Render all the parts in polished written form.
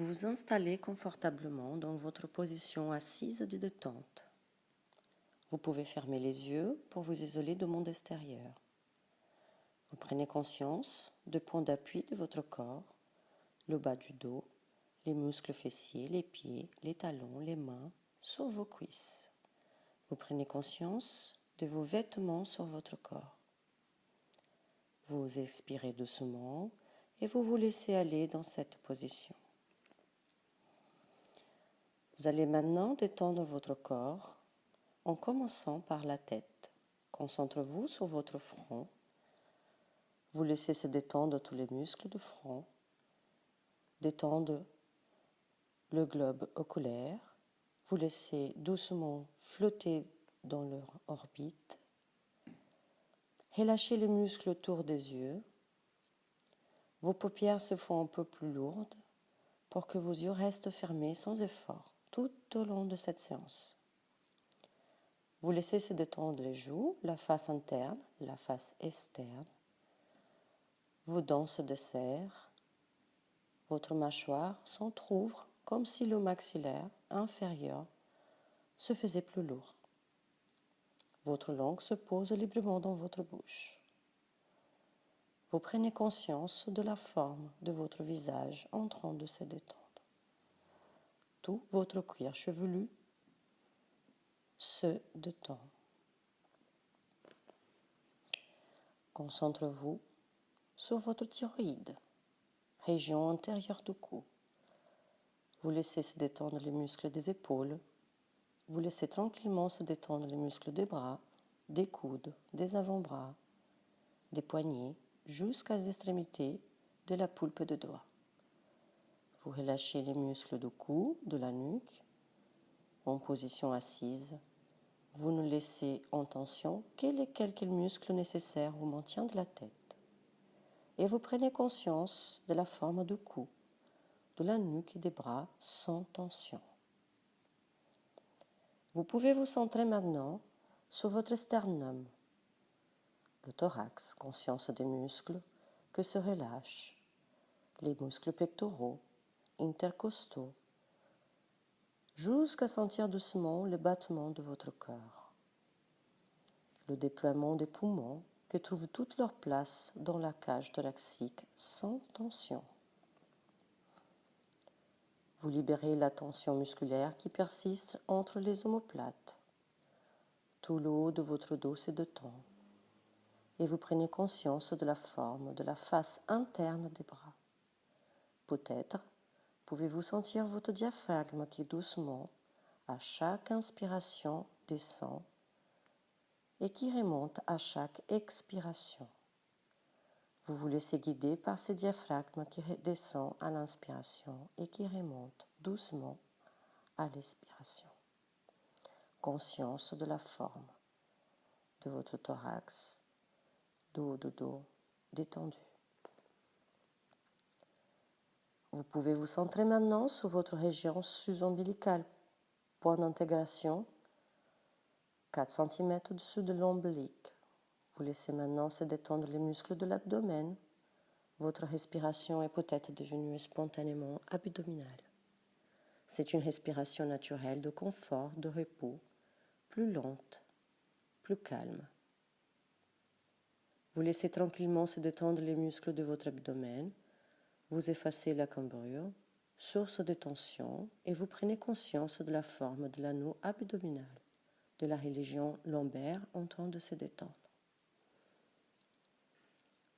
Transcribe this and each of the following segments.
Vous vous installez confortablement dans votre position assise de détente. Vous pouvez fermer les yeux pour vous isoler du monde extérieur. Vous prenez conscience du point d'appui de votre corps, le bas du dos, les muscles fessiers, les pieds, les talons, les mains sur vos cuisses. Vous prenez conscience de vos vêtements sur votre corps. Vous expirez doucement et vous vous laissez aller dans cette position. Vous allez maintenant détendre votre corps en commençant par la tête. Concentrez-vous sur votre front. Vous laissez se détendre tous les muscles du front. Détendre le globe oculaire. Vous laissez doucement flotter dans leur orbite. Relâchez les muscles autour des yeux. Vos paupières se font un peu plus lourdes pour que vos yeux restent fermés sans effort tout au long de cette séance. Vous laissez se détendre les joues, la face interne, la face externe. Vos dents se desserrent. Votre mâchoire s'entrouvre comme si le maxillaire inférieur se faisait plus lourd. Votre langue se pose librement dans votre bouche. Vous prenez conscience de la forme de votre visage en train de se détendre. Tout votre cuir chevelu se détend. Concentrez-vous sur votre thyroïde, région antérieure du cou. Vous laissez se détendre les muscles des épaules. Vous laissez tranquillement se détendre les muscles des bras, des coudes, des avant-bras, des poignets, jusqu'aux extrémités de la poulpe de doigts. Vous relâchez les muscles du cou, de la nuque, en position assise. Vous ne laissez en tension que les quelques muscles nécessaires au maintien de la tête. Et vous prenez conscience de la forme du cou, de la nuque et des bras sans tension. Vous pouvez vous centrer maintenant sur votre sternum, le thorax, conscience des muscles que se relâchent, les muscles pectoraux, intercostaux, jusqu'à sentir doucement le battement de votre cœur, le déploiement des poumons qui trouvent toute leur place dans la cage thoracique sans tension. Vous libérez la tension musculaire qui persiste entre les omoplates. Tout le haut de votre dos se détend et vous prenez conscience de la forme de la face interne des bras. Peut-être pouvez-vous sentir votre diaphragme qui doucement, à chaque inspiration, descend et qui remonte à chaque expiration. Vous vous laissez guider par ce diaphragme qui descend à l'inspiration et qui remonte doucement à l'expiration. Conscience de la forme de votre thorax, dos de dos détendu. Vous pouvez vous centrer maintenant sur votre région sous-ombilicale, point d'intégration, 4 cm au-dessus de l'ombilic. Vous laissez maintenant se détendre les muscles de l'abdomen. Votre respiration est peut-être devenue spontanément abdominale. C'est une respiration naturelle de confort, de repos, plus lente, plus calme. Vous laissez tranquillement se détendre les muscles de votre abdomen. Vous effacez la cambrure, source de tension, et vous prenez conscience de la forme de l'anneau abdominal, de la région lombaire en train de se détendre.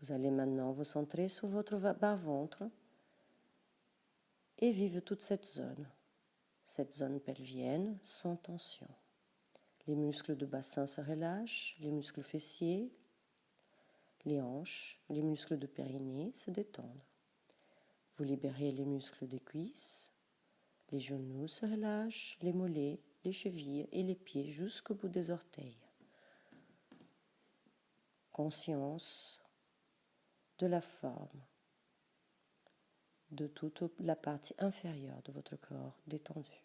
Vous allez maintenant vous centrer sur votre bas-ventre et vivre toute cette zone pelvienne sans tension. Les muscles du bassin se relâchent, les muscles fessiers, les hanches, les muscles du périnée se détendent. Vous libérez les muscles des cuisses, les genoux se relâchent, les mollets, les chevilles et les pieds jusqu'au bout des orteils. Conscience de la forme de toute la partie inférieure de votre corps détendue.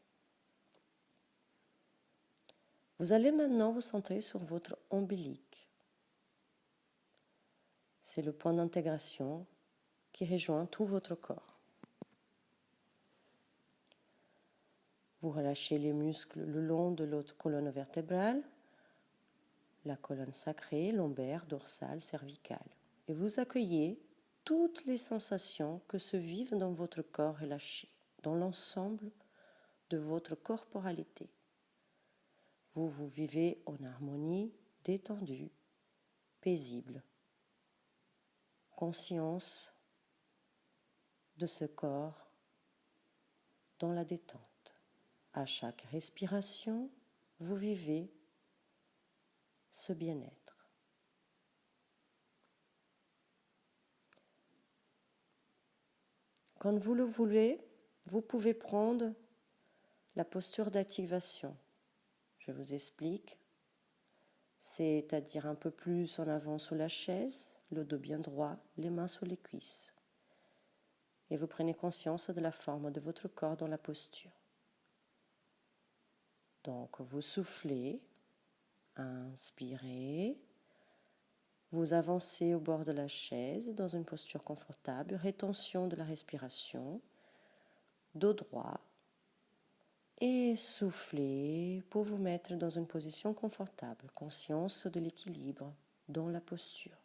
Vous allez maintenant vous centrer sur votre ombilic. C'est le point d'intégration qui rejoint tout votre corps. Vous relâchez les muscles le long de l'autre colonne vertébrale, la colonne sacrée, lombaire, dorsale, cervicale. Et vous accueillez toutes les sensations que se vivent dans votre corps relâché, dans l'ensemble de votre corporalité. Vous vous vivez en harmonie, détendu, paisible. Conscience de ce corps dans la détente. À chaque respiration, vous vivez ce bien-être. Quand vous le voulez, vous pouvez prendre la posture d'activation. Je vous explique. C'est-à-dire un peu plus en avant sous la chaise, le dos bien droit, les mains sous les cuisses. Et vous prenez conscience de la forme de votre corps dans la posture. Donc vous soufflez, inspirez, vous avancez au bord de la chaise dans une posture confortable, rétention de la respiration, dos droit, et soufflez pour vous mettre dans une position confortable, conscience de l'équilibre dans la posture,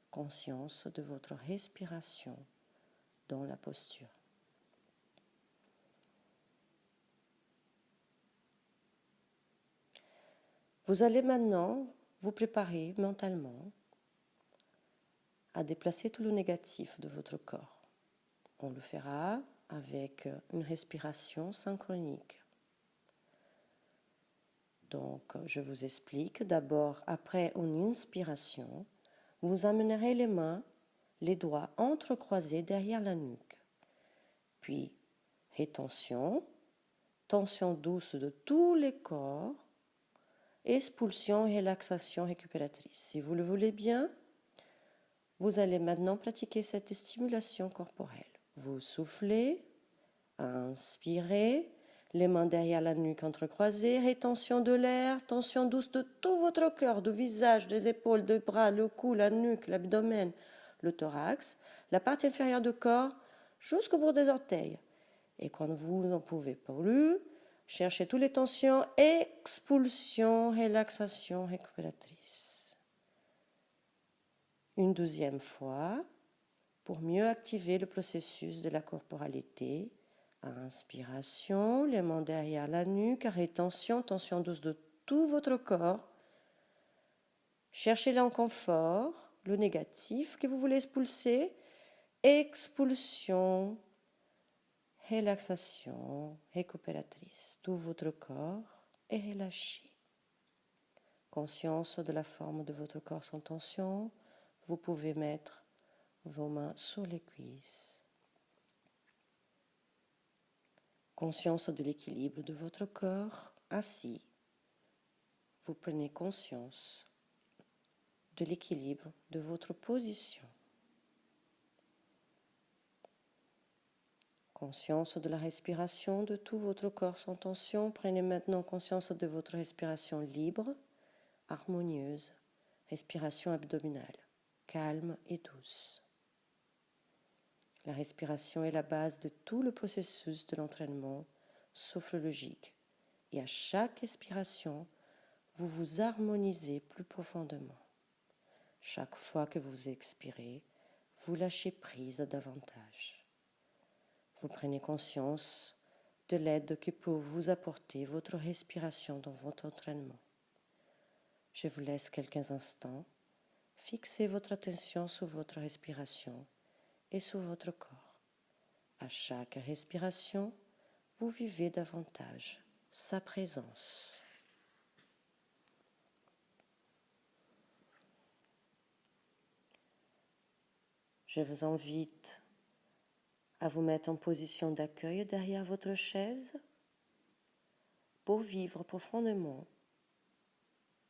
conscience de votre respiration dans la posture. Vous allez maintenant vous préparer mentalement à déplacer tout le négatif de votre corps. On le fera avec une respiration synchronique. Donc, je vous explique. D'abord, après une inspiration, vous amènerez les mains, les doigts entrecroisés derrière la nuque. Puis, rétention, tension douce de tous les corps, expulsion et relaxation récupératrice. Si vous le voulez bien, vous allez maintenant pratiquer cette stimulation corporelle. Vous soufflez, inspirez, les mains derrière la nuque entrecroisées, rétention de l'air, tension douce de tout votre corps, du visage, des épaules, des bras, le cou, la nuque, l'abdomen, le thorax, la partie inférieure du corps, jusqu'au bout des orteils. Et quand vous n'en pouvez plus, cherchez toutes les tensions, expulsion, relaxation récupératrice. Une deuxième fois, pour mieux activer le processus de la corporalité. Inspiration, les mains derrière la nuque, rétention, tension douce de tout votre corps. Cherchez l'inconfort, le négatif que vous voulez expulser. Expulsion, relaxation, récupératrice. Tout votre corps est relâché. Conscience de la forme de votre corps sans tension. Vous pouvez mettre vos mains sur les cuisses. Conscience de l'équilibre de votre corps assis. Vous prenez conscience de l'équilibre de votre position. Conscience de la respiration de tout votre corps sans tension. Prenez maintenant conscience de votre respiration libre, harmonieuse, respiration abdominale, calme et douce. La respiration est la base de tout le processus de l'entraînement sophrologique. Et à chaque expiration, vous vous harmonisez plus profondément. Chaque fois que vous expirez, vous lâchez prise davantage. Vous prenez conscience de l'aide que peut vous apporter votre respiration dans votre entraînement. Je vous laisse quelques instants. Fixez votre attention sur votre respiration et sur votre corps. À chaque respiration, vous vivez davantage sa présence. Je vous invite à vous mettre en position d'accueil derrière votre chaise pour vivre profondément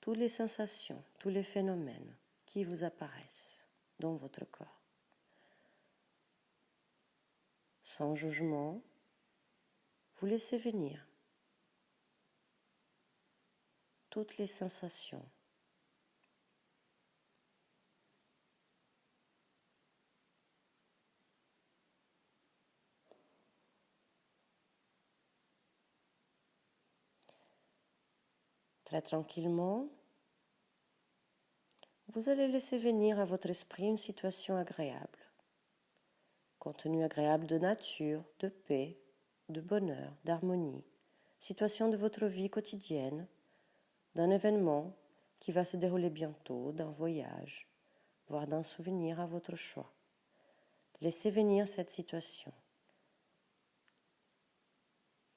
toutes les sensations, tous les phénomènes qui vous apparaissent dans votre corps. Sans jugement, vous laissez venir toutes les sensations. Très tranquillement, vous allez laisser venir à votre esprit une situation agréable. Contenu agréable de nature, de paix, de bonheur, d'harmonie. Situation de votre vie quotidienne, d'un événement qui va se dérouler bientôt, d'un voyage, voire d'un souvenir à votre choix. Laissez venir cette situation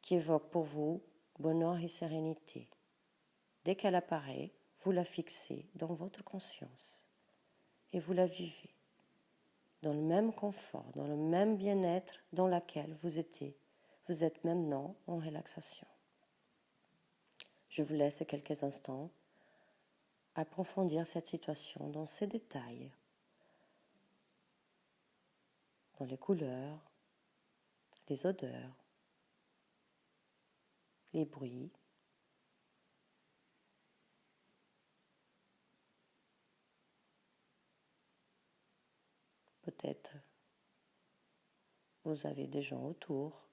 qui évoque pour vous bonheur et sérénité. Dès qu'elle apparaît, vous la fixez dans votre conscience et vous la vivez dans le même confort, dans le même bien-être dans lequel vous êtes maintenant en relaxation. Je vous laisse quelques instants approfondir cette situation dans ses détails, dans les couleurs, les odeurs, les bruits. Peut-être vous avez des gens autour.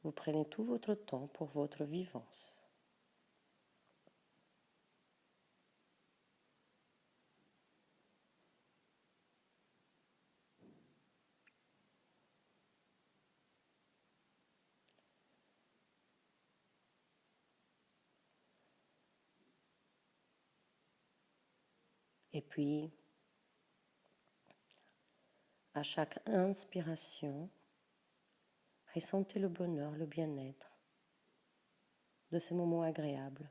Vous prenez tout votre temps pour votre vivance. Et puis, à chaque inspiration, ressentez le bonheur, le bien-être de ces moments agréables.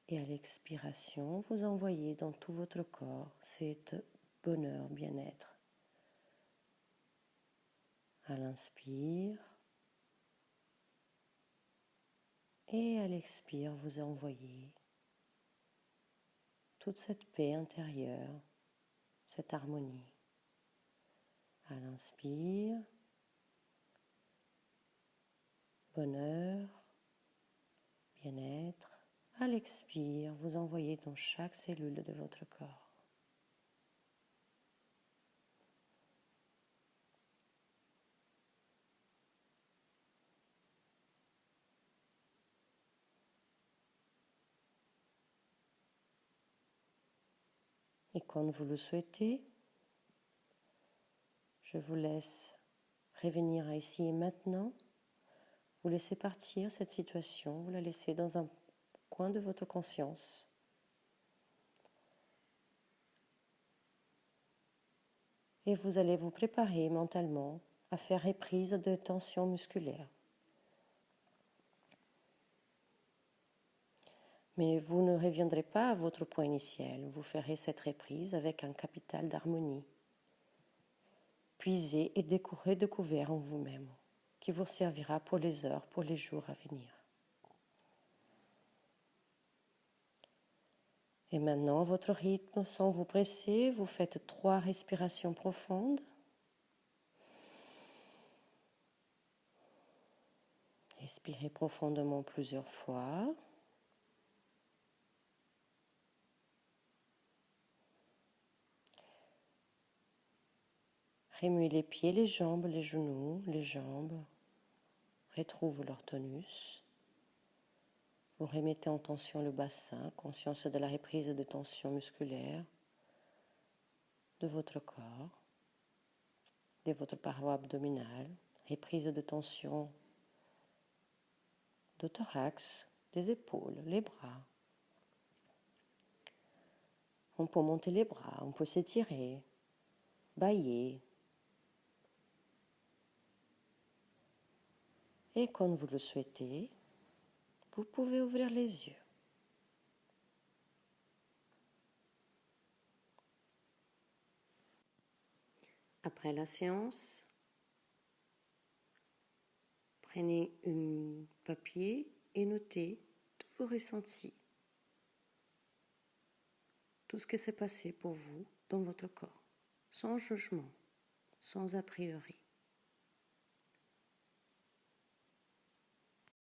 Et à l'expiration, vous envoyez dans tout votre corps cet bonheur, bien-être. À l'inspire et à l'expire, vous envoyez toute cette paix intérieure, cette harmonie. À l'inspire, bonheur, bien-être. À l'expire, vous envoyez dans chaque cellule de votre corps. Et quand vous le souhaitez, je vous laisse revenir à ici et maintenant. Vous laissez partir cette situation, vous la laissez dans un coin de votre conscience. Et vous allez vous préparer mentalement à faire reprise de tensions musculaires. Mais vous ne reviendrez pas à votre point initial, vous ferez cette reprise avec un capital d'harmonie, puisé et découvert en vous-même, qui vous servira pour les heures, pour les jours à venir. Et maintenant, votre rythme, sans vous presser, vous faites 3 respirations profondes. Respirez profondément plusieurs fois. Remuez les pieds, les jambes, les genoux, les jambes. Retrouvent leur tonus. Vous remettez en tension le bassin, conscience de la reprise de tension musculaire de votre corps, de votre paroi abdominale, reprise de tension de thorax, des épaules, les bras. On peut monter les bras, on peut s'étirer, bâiller. Et quand vous le souhaitez, vous pouvez ouvrir les yeux. Après la séance, prenez un papier et notez tous vos ressentis, tout ce qui s'est passé pour vous dans votre corps, sans jugement, sans a priori.